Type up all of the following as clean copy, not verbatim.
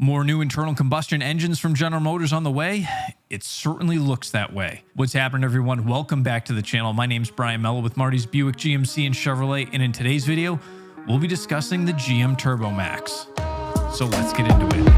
More new internal combustion engines from General Motors on the way? It certainly looks that way. What's happening, everyone? Welcome back to the channel. My name's Brian Mello with Marty's Buick GMC and Chevrolet, and in today's video, we'll be discussing the GM TurboMax. So let's get into it.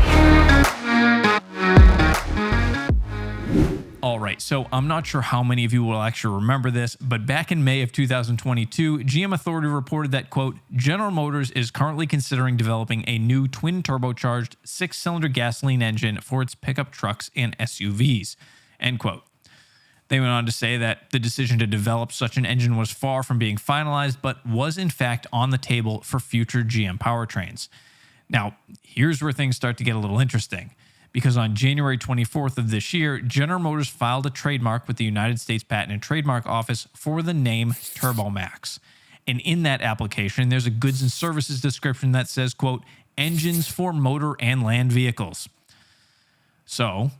All right, so I'm not sure how many of you will actually remember this, but back in May of 2022, GM Authority reported that, quote, General Motors is currently considering developing a new twin turbocharged 6-cylinder gasoline engine for its pickup trucks and SUVs, end quote. They went on to say that the decision to develop such an engine was far from being finalized, but was in fact on the table for future GM powertrains. Now, here's where things start to get a little interesting. Because on January 24th of this year, General Motors filed a trademark with the United States Patent and Trademark Office for the name TurboMax. And in that application, there's a goods and services description that says, quote, engines for motor and land vehicles. So,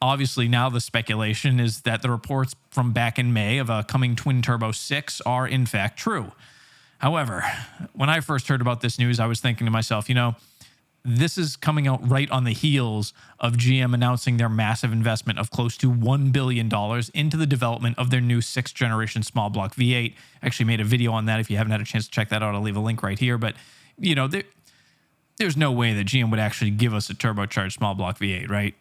obviously now the speculation is that the reports from back in May of a coming twin turbo 6 are in fact true. However, when I first heard about this news, I was thinking to myself, this is coming out right on the heels of GM announcing their massive investment of close to $1 billion into the development of their new 6th generation small block V8. I actually made a video on that. If you haven't had a chance to check that out, I'll leave a link right here. But, there's no way that GM would actually give us a turbocharged small block V8, right?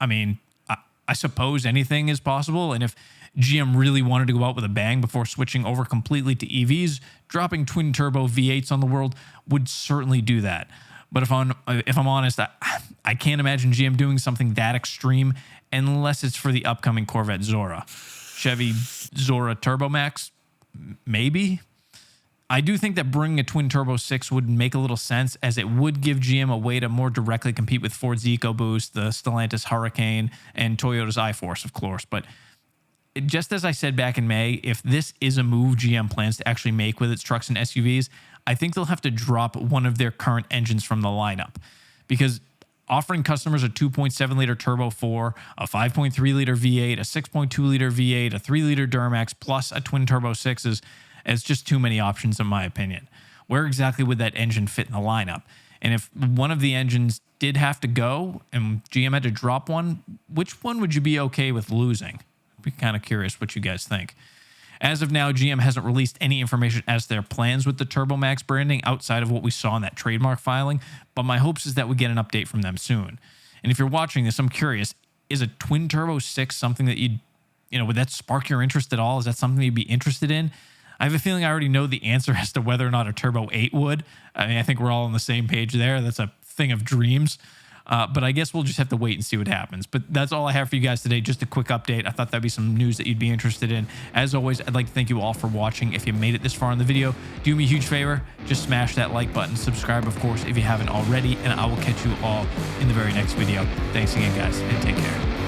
I suppose anything is possible. And if GM really wanted to go out with a bang before switching over completely to EVs, dropping twin turbo V8s on the world would certainly do that. But if I'm honest, I can't imagine GM doing something that extreme unless it's for the upcoming Corvette Zora. Chevy Zora TurboMax, maybe? I do think that bringing a twin turbo 6 would make a little sense, as it would give GM a way to more directly compete with Ford's EcoBoost, the Stellantis Hurricane, and Toyota's iForce, of course. But just as I said back in May, if this is a move GM plans to actually make with its trucks and SUVs, I think they'll have to drop one of their current engines from the lineup, because offering customers a 2.7-liter Turbo 4, a 5.3-liter V8, a 6.2-liter V8, a 3-liter Duramax, plus a twin turbo 6 is just too many options in my opinion. Where exactly would that engine fit in the lineup? And if one of the engines did have to go and GM had to drop one, which one would you be okay with losing? I'd be kind of curious what you guys think. As of now, GM hasn't released any information as to their plans with the TurboMax branding outside of what we saw in that trademark filing, but my hopes is that we get an update from them soon. And if you're watching this, I'm curious, is a twin turbo 6 something that would that spark your interest at all? Is that something you'd be interested in? I have a feeling I already know the answer as to whether or not a Turbo 8 would. I think we're all on the same page there. That's a thing of dreams. But I guess we'll just have to wait and see what happens. But that's all I have for you guys today. Just a quick update. I thought that'd be some news that you'd be interested in. As always, I'd like to thank you all for watching. If you made it this far in the video, do me a huge favor. Just smash that like button. Subscribe, of course, if you haven't already. And I will catch you all in the very next video. Thanks again, guys, and take care.